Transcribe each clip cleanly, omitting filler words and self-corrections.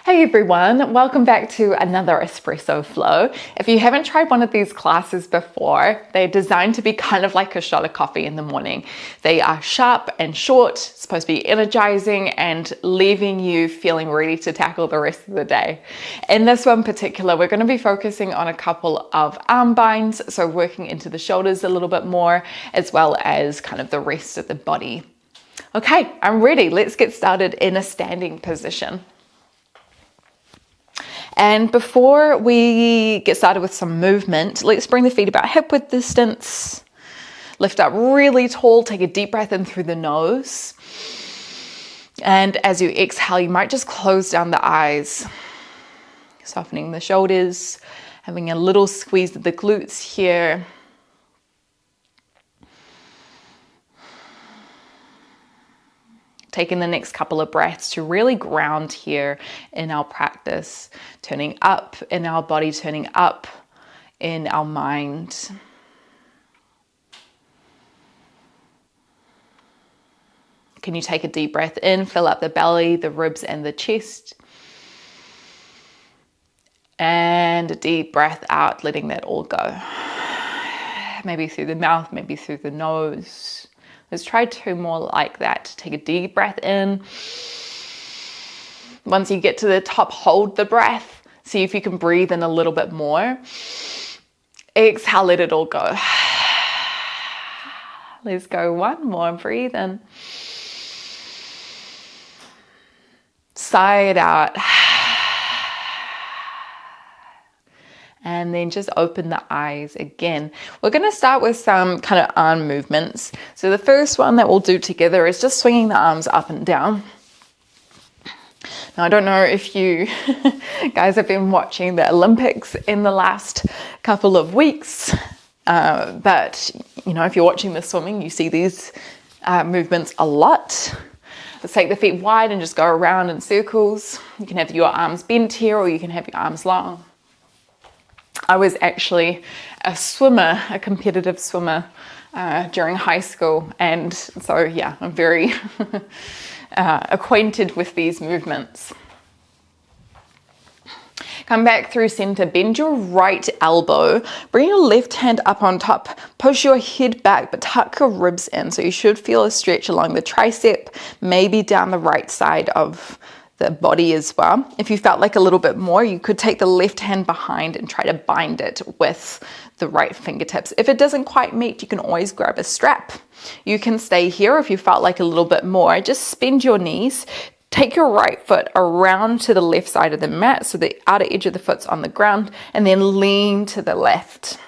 Hey everyone, welcome back to another Espresso Flow. If you haven't tried one of these classes before, they're designed to be kind of like a shot of coffee in the morning. They are sharp and short, supposed to be energizing and leaving you feeling ready to tackle the rest of the day. In this one particular, we're going to be focusing on a couple of arm binds, so working into the shoulders a little bit more, as well as kind of the rest of the body. Okay, I'm ready. Let's get started in a standing position. And before we get started with some movement, let's bring the feet about hip width distance. Lift up really tall, take a deep breath in through the nose. And as you exhale, you might just close down the eyes, softening the shoulders, having a little squeeze of the glutes here. Taking the next couple of breaths to really ground here in our practice, turning up in our body, turning up in our mind. Can you take a deep breath in, fill up the belly, the ribs and the chest? And a deep breath out, letting that all go. Maybe through the mouth, maybe through the nose. Let's try two more like that. Take a deep breath in. Once you get to the top, hold the breath. See if you can breathe in a little bit more. Exhale, let it all go. Let's go one more. Breathe in. Sigh it out. And then just open the eyes again. We're going to start with some kind of arm movements. So the first one that we'll do together is just swinging the arms up and down. Now, I don't know if you guys have been watching the Olympics in the last couple of weeks, but you know, if you're watching the swimming, you see these movements a lot. Let's take the feet wide and just go around in circles. You can have your arms bent here, or you can have your arms long. I was actually a swimmer, a competitive swimmer during high school. And so, yeah, I'm very acquainted with these movements. Come back through center, bend your right elbow, bring your left hand up on top, push your head back, but tuck your ribs in. So you should feel a stretch along the tricep, maybe down the right side of the body as well. If you felt like a little bit more, you could take the left hand behind and try to bind it with the right fingertips. If it doesn't quite meet, you can always grab a strap. You can stay here if you felt like a little bit more. Just bend your knees. Take your right foot around to the left side of the mat, so the outer edge of the foot's on the ground, and then lean to the left.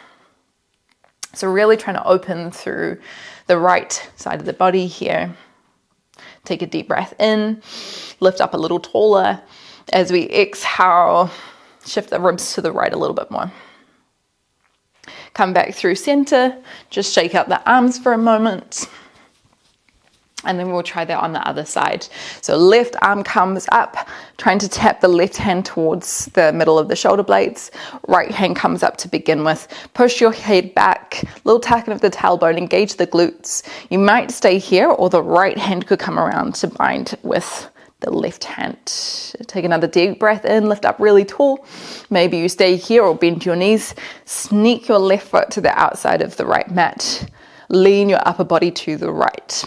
So really trying to open through the right side of the body here. Take a deep breath in, lift up a little taller. As we exhale, shift the ribs to the right a little bit more. Come back through center, just shake out the arms for a moment. And then we'll try that on the other side. So left arm comes up, trying to tap the left hand towards the middle of the shoulder blades. Right hand comes up to begin with. Push your head back, little tucking of the tailbone, engage the glutes. You might stay here, or the right hand could come around to bind with the left hand. Take another deep breath in, lift up really tall. Maybe you stay here or bend your knees. Sneak your left foot to the outside of the right mat. Lean your upper body to the right.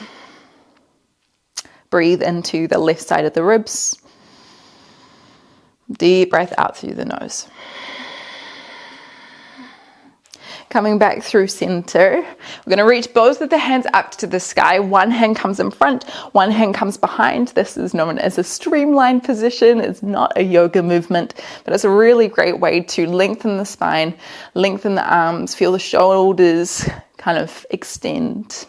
Breathe into the left side of the ribs. Deep breath out through the nose. Coming back through center, we're going to reach both of the hands up to the sky. One hand comes in front, one hand comes behind. This is known as a streamlined position. It's not a yoga movement, but it's a really great way to lengthen the spine, lengthen the arms, feel the shoulders kind of extend.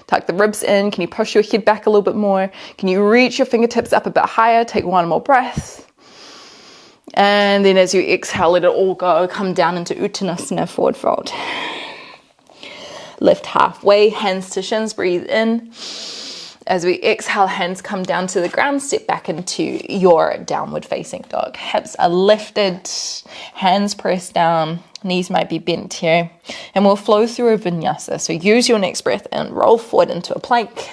Tuck the ribs in. Can you push your head back a little bit more? Can you reach your fingertips up a bit higher? Take one more breath. And then as you exhale, let it all go. Come down into Uttanasana, forward fold. Lift halfway, hands to shins, breathe in. As we exhale, hands come down to the ground, step back into your downward facing dog. Hips are lifted, hands pressed down, knees might be bent here. And we'll flow through a vinyasa. So use your next breath in, roll forward into a plank.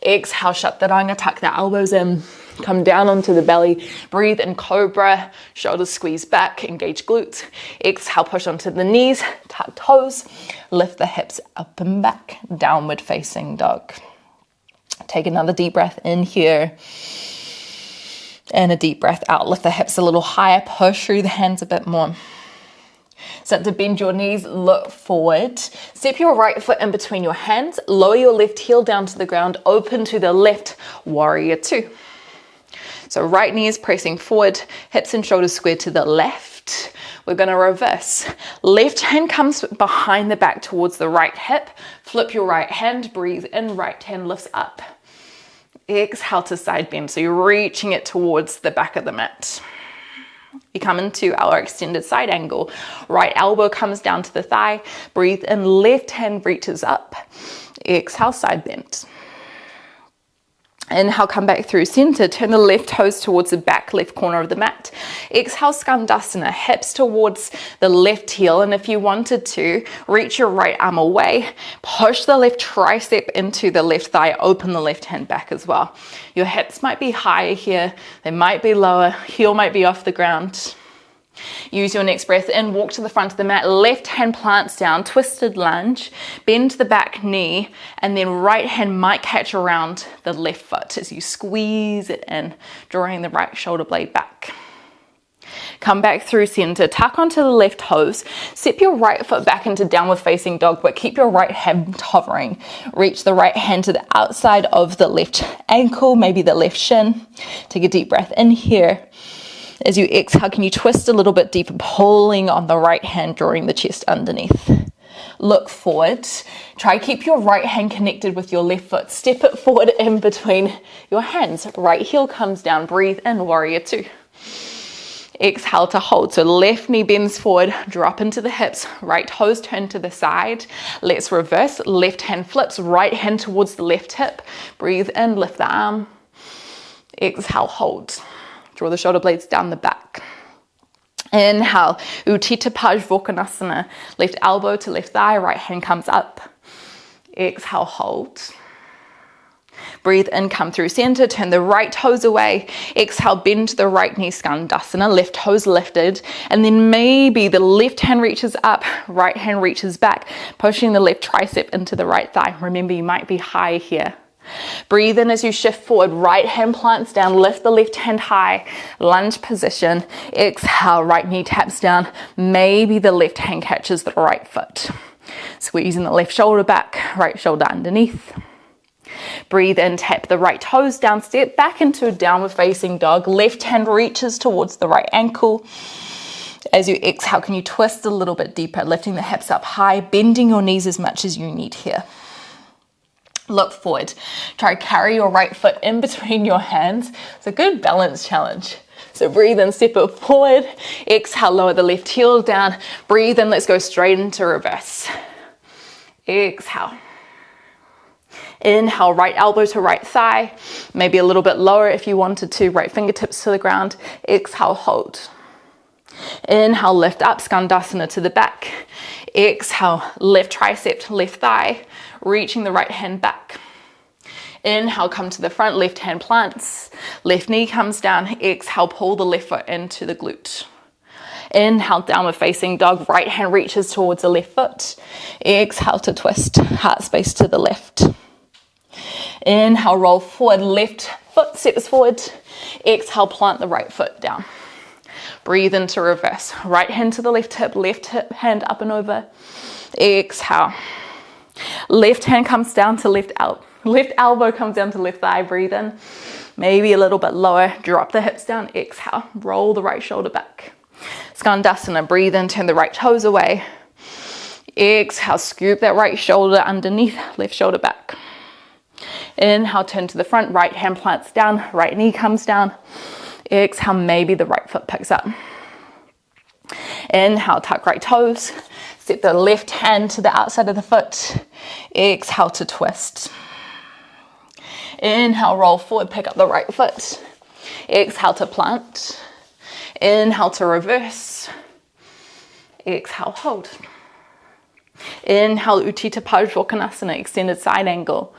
Exhale, Chaturanga, tuck the elbows in. Come down onto the belly, breathe in cobra, shoulders squeeze back, engage glutes. Exhale, push onto the knees, tuck toes, lift the hips up and back, downward facing dog. Take another deep breath in here. And a deep breath out. Lift the hips a little higher, push through the hands a bit more. Start to bend your knees, look forward. Step your right foot in between your hands, lower your left heel down to the ground, open to the left, warrior two. So right knee is pressing forward, hips and shoulders squared to the left. We're gonna reverse. Left hand comes behind the back towards the right hip. Flip your right hand, breathe in, right hand lifts up. Exhale to side bend, so you're reaching it towards the back of the mat. You come into our extended side angle. Right elbow comes down to the thigh. Breathe in, left hand reaches up. Exhale, side bend. Inhale, come back through center. Turn the left toes towards the back left corner of the mat. Exhale, skandasana, hips towards the left heel. And if you wanted to, reach your right arm away. Push the left tricep into the left thigh. Open the left hand back as well. Your hips might be higher here. They might be lower. Heel might be off the ground. Use your next breath in, walk to the front of the mat, left hand plants down, twisted lunge, bend the back knee, and then right hand might catch around the left foot as you squeeze it in, drawing the right shoulder blade back. Come back through center, tuck onto the left toes, step your right foot back into downward facing dog, but keep your right hand hovering. Reach the right hand to the outside of the left ankle, maybe the left shin. Take a deep breath in here. As you exhale, can you twist a little bit deeper, pulling on the right hand, drawing the chest underneath. Look forward. Try keep your right hand connected with your left foot. Step it forward in between your hands. Right heel comes down. Breathe in, warrior two. Exhale to hold. So left knee bends forward, drop into the hips. Right toes turn to the side. Let's reverse. Left hand flips, right hand towards the left hip. Breathe in, lift the arm. Exhale, hold. Draw the shoulder blades down the back. Inhale, Utthita Parsvakonasana. Left elbow to left thigh, right hand comes up. Exhale, hold. Breathe in, come through center, turn the right toes away. Exhale, bend the right knee, skandasana, left toes lifted. And then maybe the left hand reaches up, right hand reaches back, pushing the left tricep into the right thigh. Remember, you might be high here. Breathe in as you shift forward, right hand plants down, lift the left hand high, lunge position. Exhale, right knee taps down, maybe the left hand catches the right foot. Squeezing the left shoulder back, right shoulder underneath. Breathe in, tap the right toes down, step back into a downward facing dog. Left hand reaches towards the right ankle. As you exhale, can you twist a little bit deeper, lifting the hips up high, bending your knees as much as you need here. Look forward. Try carry your right foot in between your hands. It's a good balance challenge. So breathe in, step it forward. Exhale, lower the left heel down. Breathe in, let's go straight into reverse. Exhale. Inhale, right elbow to right thigh. Maybe a little bit lower if you wanted to. Right fingertips to the ground. Exhale, hold. Inhale, lift up, skandasana to the back. Exhale, left tricep to left thigh, reaching the right hand back. Inhale, come to the front, left hand plants. Left knee comes down. Exhale, pull the left foot into the glute. Inhale, downward facing dog. Right hand reaches towards the left foot. Exhale to twist, heart space to the left. Inhale, roll forward, left foot steps forward. Exhale, plant the right foot down. Breathe into reverse. Right hand to the left hip hand up and over. Exhale. Left hand comes down to left elbow comes down to left thigh. Breathe in. Maybe a little bit lower. Drop the hips down. Exhale. Roll the right shoulder back. Skandasana. Breathe in. Turn the right toes away. Exhale. Scoop that right shoulder underneath. Left shoulder back. Inhale. Turn to the front. Right hand plants down. Right knee comes down. Exhale, maybe the right foot picks up. Inhale, tuck right toes. Step the left hand to the outside of the foot. Exhale to twist. Inhale, roll forward, pick up the right foot. Exhale to plant. Inhale to reverse. Exhale, hold. Inhale, Utthita Parsvakonasana, extended side angle.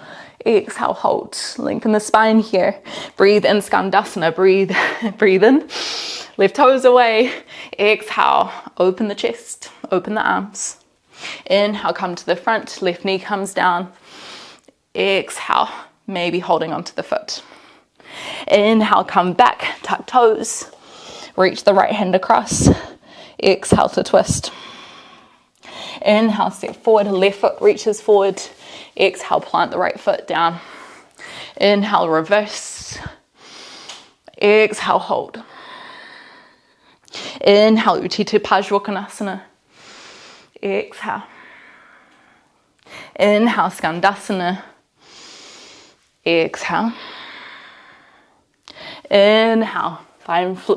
Exhale, hold. Lengthen the spine here. Breathe in, Skandasana. Breathe in. Lift toes away. Exhale, open the chest, open the arms. Inhale, come to the front. Left knee comes down. Exhale, maybe holding onto the foot. Inhale, come back, tuck toes. Reach the right hand across. Exhale to twist. Inhale, step forward, left foot reaches forward. Exhale, plant the right foot down. Inhale, reverse. Exhale, hold. Inhale, Utthita Parsvakonasana. Exhale. Inhale, Skandasana. Exhale. Inhale,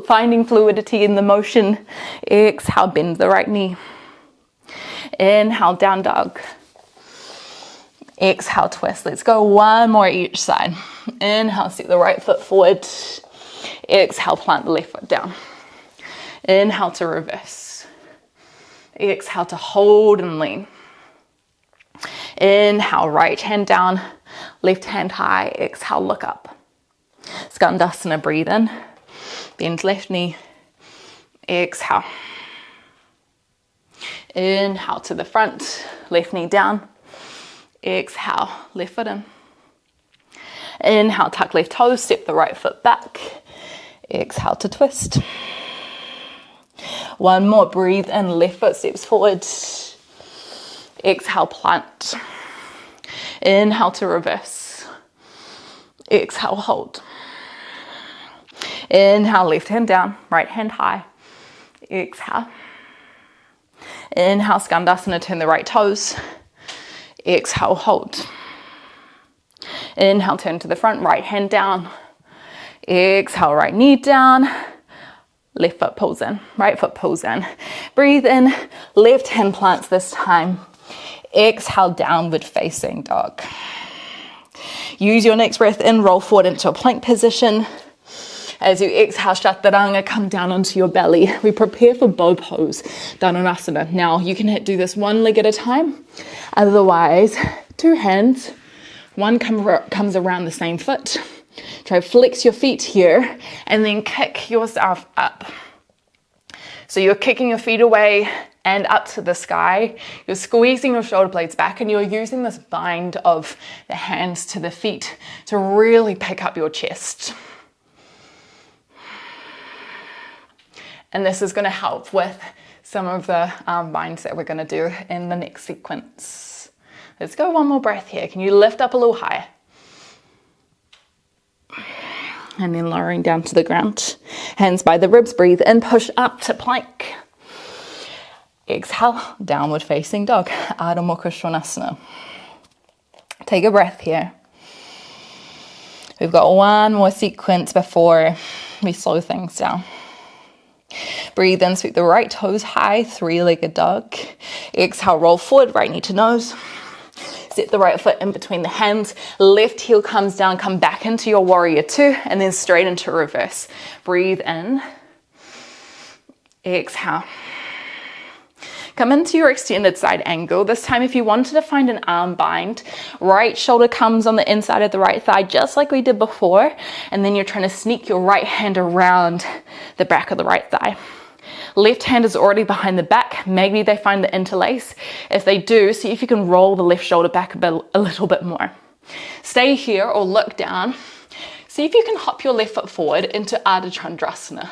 finding fluidity in the motion. Exhale, bend the right knee. Inhale, down dog. Exhale, twist. Let's go one more each side. Inhale, step the right foot forward. Exhale, plant the left foot down. Inhale to reverse. Exhale to hold and lean. Inhale, right hand down, left hand high. Exhale, look up. Skandasana, breathe in. Bend left knee. Exhale. Inhale to the front, left knee down. Exhale, left foot in. Inhale, tuck left toes, step the right foot back. Exhale to twist. One more, breathe in, left foot steps forward. Exhale, plant. Inhale to reverse. Exhale, hold. Inhale, left hand down, right hand high. Exhale. Inhale, Skandasana, turn the right toes. Exhale, hold. Inhale, turn to the front, right hand down. Exhale, right knee down. Left foot pulls in, right foot pulls in. Breathe in, left hand plants this time. Exhale, downward facing dog. Use your next breath in, roll forward into a plank position. As you exhale, Chaturanga, come down onto your belly. We prepare for bow pose, Dhanurasana. Now, you can do this one leg at a time. Otherwise, two hands. One comes around the same foot. Try to flex your feet here and then kick yourself up. So you're kicking your feet away and up to the sky. You're squeezing your shoulder blades back and you're using this bind of the hands to the feet to really pick up your chest. And this is going to help with some of the binds that we're going to do in the next sequence. Let's go one more breath here. Can you lift up a little higher? And then lowering down to the ground. Hands by the ribs, breathe in, push up to plank. Exhale, downward facing dog, Ardha Mukha Svanasana. Take a breath here. We've got one more sequence before we slow things down. Breathe in, sweep the right toes high, three-legged dog. Exhale, roll forward, right knee to nose. Step the right foot in between the hands. Left heel comes down, come back into your warrior two, and then straight into reverse. Breathe in. Exhale. Come into your extended side angle. This time, if you wanted to find an arm bind, right shoulder comes on the inside of the right thigh, just like we did before. And then you're trying to sneak your right hand around the back of the right thigh. Left hand is already behind the back. Maybe they find the interlace. If they do, see if you can roll the left shoulder back a little bit more. Stay here or look down. See if you can hop your left foot forward into Ardha Chandrasana.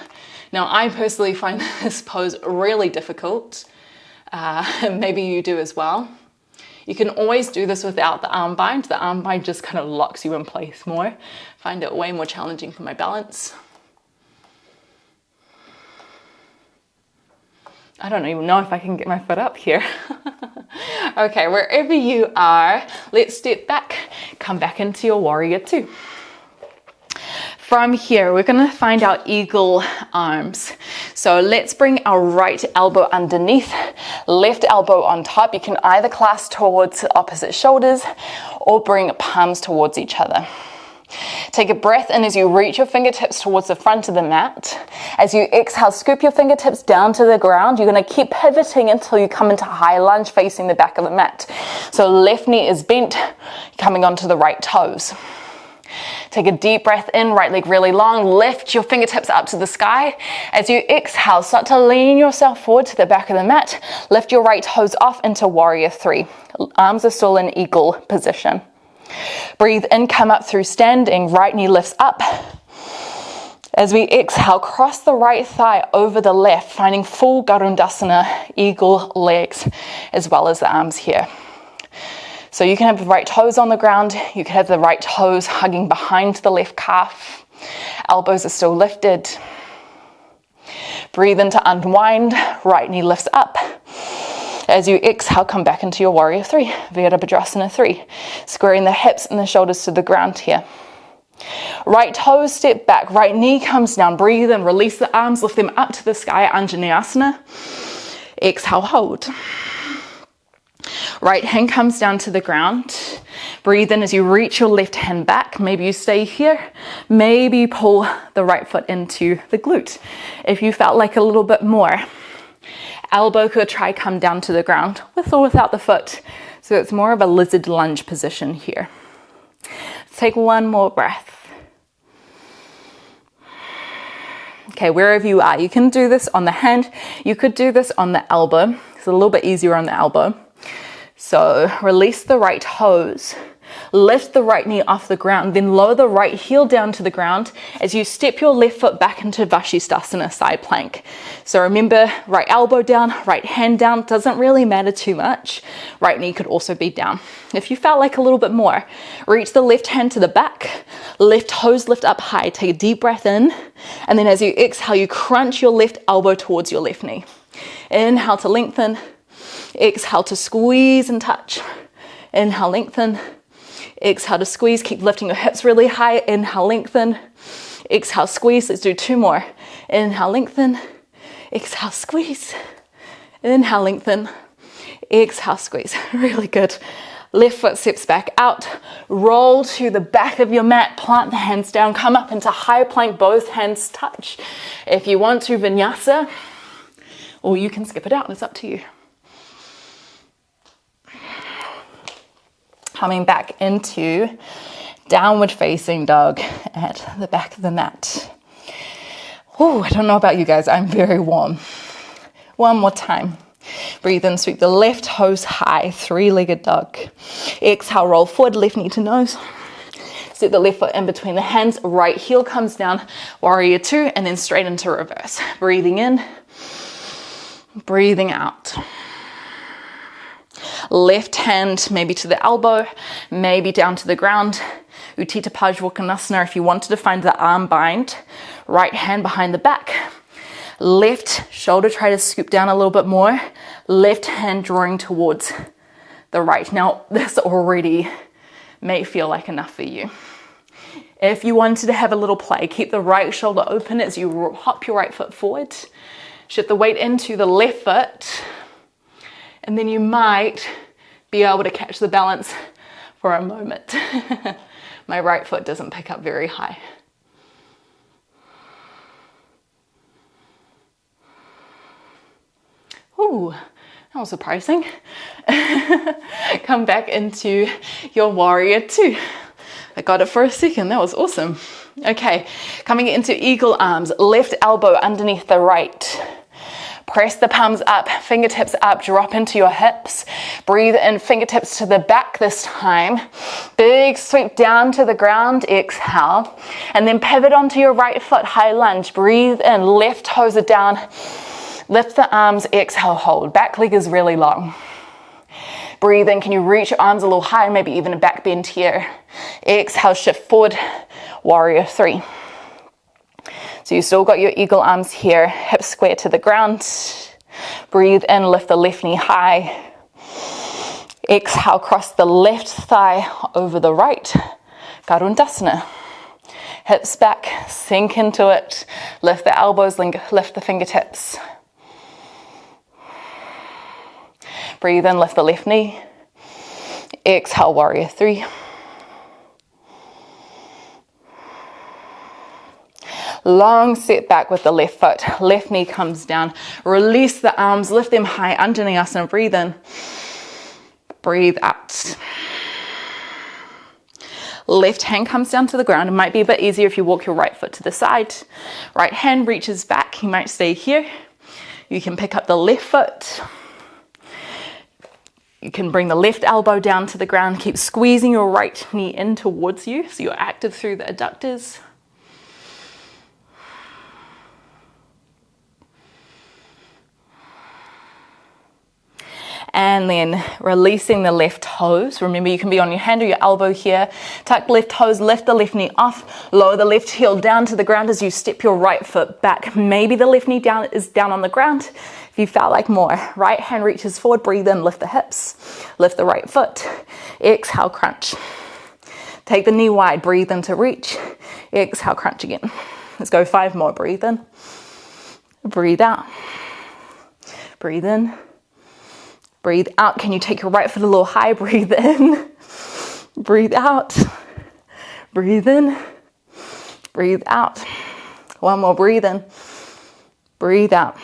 Now, I personally find this pose really difficult. Maybe you do as well. You can always do this without the arm bind. The arm bind just kind of locks you in place more. I find it way more challenging for my balance. I don't even know if I can get my foot up here. Okay, wherever you are, let's step back, come back into your warrior two. From here, we're going to find our eagle arms. So let's bring our right elbow underneath, left elbow on top. You can either clasp towards opposite shoulders or bring palms towards each other. Take a breath in as you reach your fingertips towards the front of the mat. As you exhale, scoop your fingertips down to the ground. You're going to keep pivoting until you come into high lunge facing the back of the mat. So left knee is bent, coming onto the right toes. Take a deep breath in, right leg really long, lift your fingertips up to the sky. As you exhale, start to lean yourself forward to the back of the mat. Lift your right toes off into warrior three. Arms are still in eagle position. Breathe in, come up through standing, right knee lifts up. As we exhale, cross the right thigh over the left, finding full Garudasana, eagle legs, as well as the arms here. So you can have the right toes on the ground, you can have the right toes hugging behind the left calf. Elbows are still lifted. Breathe in to unwind, right knee lifts up. As you exhale, come back into your warrior three, Virabhadrasana 3. Squaring the hips and the shoulders to the ground here. Right toes step back, right knee comes down. Breathe in, release the arms, lift them up to the sky, Anjaneyasana. Exhale, hold. Right hand comes down to the ground. Breathe in as you reach your left hand back. Maybe you stay here. Maybe you pull the right foot into the glute. If you felt like a little bit more, elbow could try come down to the ground with or without the foot. So it's more of a lizard lunge position here. Let's take one more breath. Okay, wherever you are, you can do this on the hand. You could do this on the elbow. It's a little bit easier on the elbow. So release the right toes, lift the right knee off the ground, then lower the right heel down to the ground as you step your left foot back into Vashisthasana, side plank. So remember, right elbow down, right hand down, doesn't really matter too much. Right knee could also be down. If you felt like a little bit more, reach the left hand to the back, left toes lift up high, take a deep breath in, and then as you exhale, you crunch your left elbow towards your left knee. Inhale to lengthen. Exhale to squeeze and touch. Inhale, lengthen. Exhale to squeeze. Keep lifting your hips really high. Inhale, lengthen. Exhale, squeeze. Let's do two more. Inhale, lengthen. Exhale, squeeze. Inhale, lengthen. Exhale, squeeze. Really good. Left foot steps back out. Roll to the back of your mat. Plant the hands down. Come up into high plank. Both hands touch. If you want to, vinyasa, or you can skip it out. It's up to you. Coming back into downward facing dog at the back of the mat. Oh, I don't know about you guys, I'm very warm. One more time. Breathe in, sweep the left toes high, three-legged dog. Exhale, roll forward, left knee to nose. Step the left foot in between the hands, right heel comes down, warrior two, and then straight into reverse. Breathing in, breathing out. Left hand maybe to the elbow, maybe down to the ground. Utthita Pajwakonasana if you wanted to find the arm bind. Right hand behind the back. Left shoulder try to scoop down a little bit more. Left hand drawing towards the right. Now this already may feel like enough for you. If you wanted to have a little play, keep the right shoulder open as you hop your right foot forward. Shift the weight into the left foot. And then you might be able to catch the balance for a moment. My right foot doesn't pick up very high. Ooh, that was surprising. Come back into your warrior two. I got it for a second, that was awesome. Okay, coming into eagle arms, left elbow underneath the right. Press the palms up, fingertips up, drop into your hips. Breathe in, fingertips to the back this time. Big sweep down to the ground, exhale. And then pivot onto your right foot, high lunge. Breathe in, left toes are down. Lift the arms, exhale, hold. Back leg is really long. Breathe in, can you reach your arms a little higher, maybe even a back bend here. Exhale, shift forward, warrior three. So you still got your eagle arms here, hips square to the ground. Breathe in, lift the left knee high. Exhale, cross the left thigh over the right. Garudasana. Hips back, sink into it. Lift the elbows, lift the fingertips. Breathe in, lift the left knee. Exhale, warrior three. Long step back with the left foot. Left knee comes down. Release the arms, lift them high, Anjaneyasana. Breathe in. Breathe out. Left hand comes down to the ground. It might be a bit easier if you walk your right foot to the side. Right hand reaches back. You might stay here. You can pick up the left foot. You can bring the left elbow down to the ground. Keep squeezing your right knee in towards you so you're active through the adductors. And then releasing the left toes. Remember, you can be on your hand or your elbow here. Tuck left toes, lift the left knee off, lower the left heel down to the ground as you step your right foot back. Maybe the left knee is down on the ground. If you felt like more, right hand reaches forward, breathe in, lift the hips, lift the right foot. Exhale, crunch. Take the knee wide, breathe in to reach. Exhale, crunch again. Let's go 5 more. Breathe in, breathe out, breathe in. Breathe out. Can you take your right foot a little high? Breathe in. Breathe out. Breathe in. Breathe out. 1 more. Breathe in. Breathe out.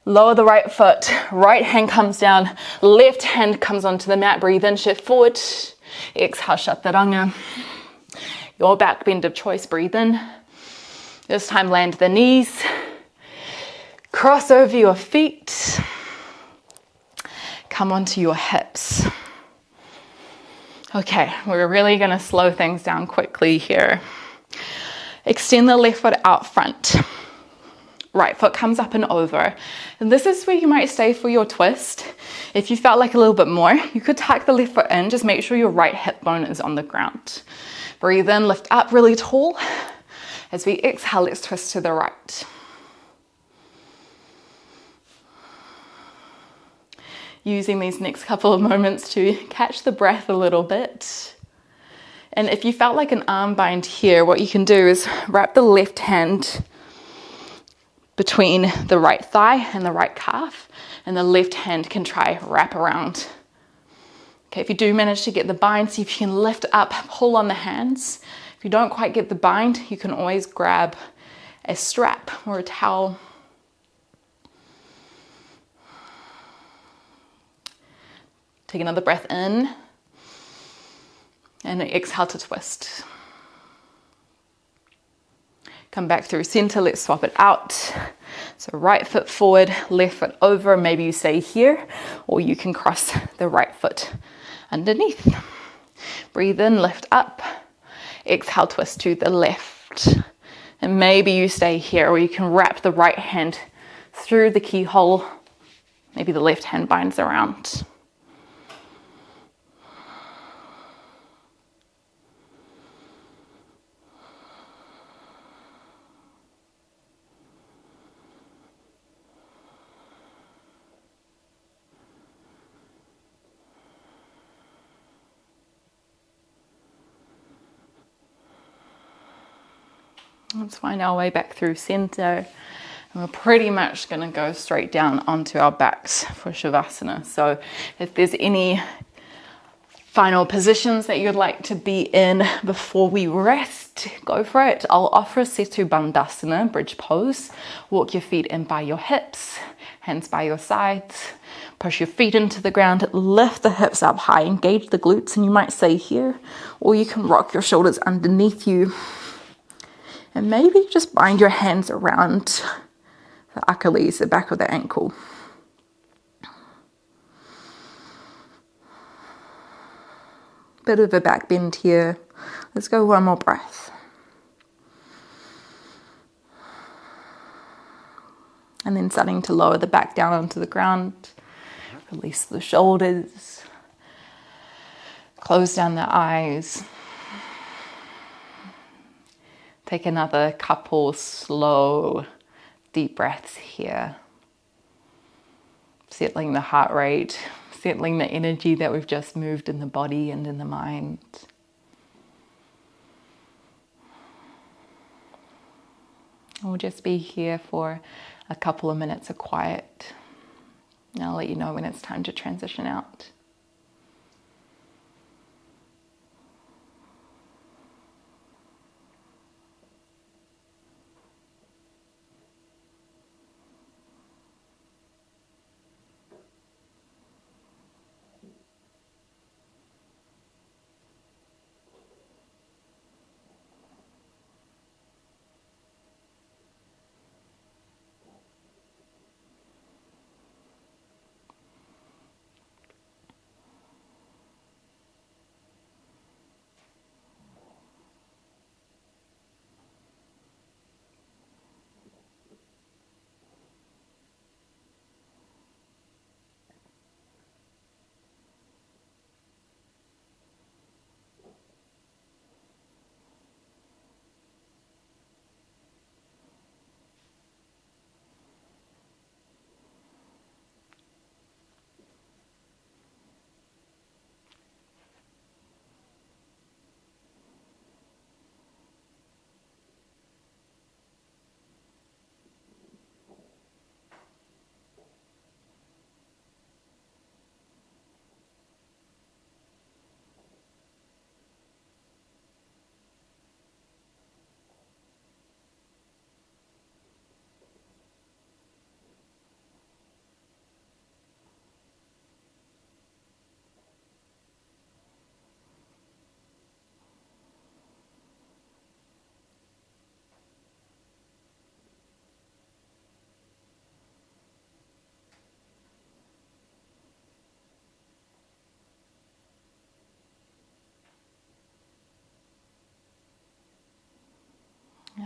Lower the right foot. Right hand comes down. Left hand comes onto the mat. Breathe in. Shift forward. Exhale. Chaturanga. Your back bend of choice. Breathe in. This time land the knees. Cross over your feet. Come onto your hips. Okay, we're really going to slow things down quickly here. Extend the left foot out front. Right foot comes up and over. And this is where you might stay for your twist. If you felt like a little bit more, you could tuck the left foot in. Just make sure your right hip bone is on the ground. Breathe in, lift up really tall. As we exhale, let's twist to the right. Using these next couple of moments to catch the breath a little bit. And if you felt like an arm bind here, what you can do is wrap the left hand between the right thigh and the right calf, and the left hand can try wrap around. Okay, if you do manage to get the bind, see if you can lift up, pull on the hands. If you don't quite get the bind, you can always grab a strap or a towel. Take another breath in and exhale to twist. Come back through center, let's swap it out. So right foot forward, left foot over, maybe you stay here, or you can cross the right foot underneath. Breathe in, lift up, exhale, twist to the left. And maybe you stay here, or you can wrap the right hand through the keyhole. Maybe the left hand binds around. Let's find our way back through center. And we're pretty much going to go straight down onto our backs for Shavasana. So if there's any final positions that you'd like to be in before we rest, go for it. I'll offer Setu Bandhasana, bridge pose. Walk your feet in by your hips, hands by your sides. Push your feet into the ground, lift the hips up high, engage the glutes, and you might stay here, or you can rock your shoulders underneath you. And maybe just bind your hands around the Achilles, the back of the ankle. Bit of a back bend here. Let's go 1 more breath. And then starting to lower the back down onto the ground. Release the shoulders. Close down the eyes. Take another couple slow, deep breaths here. Settling the heart rate, settling the energy that we've just moved in the body and in the mind. We'll just be here for a couple of minutes of quiet. And I'll let you know when it's time to transition out.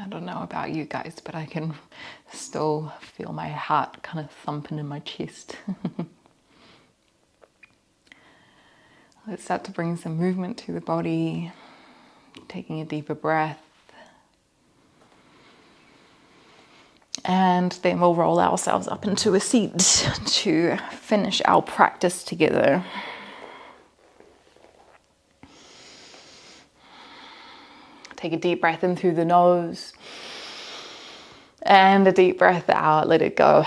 I don't know about you guys, but I can still feel my heart kind of thumping in my chest. Let's start to bring some movement to the body, taking a deeper breath. And then we'll roll ourselves up into a seat to finish our practice together. Take a deep breath in through the nose and a deep breath out, let it go.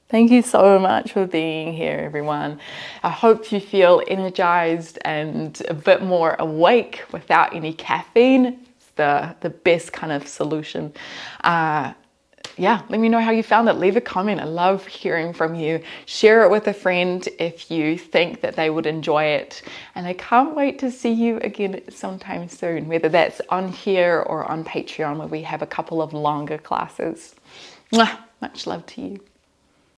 Thank you so much for being here, everyone. I hope you feel energized and a bit more awake without any caffeine. It's the best kind of solution. Yeah, let me know how you found it. Leave a comment. I love hearing from you. Share it with a friend if you think that they would enjoy it. And I can't wait to see you again sometime soon, whether that's on here or on Patreon, where we have a couple of longer classes. Mwah! Much love to you.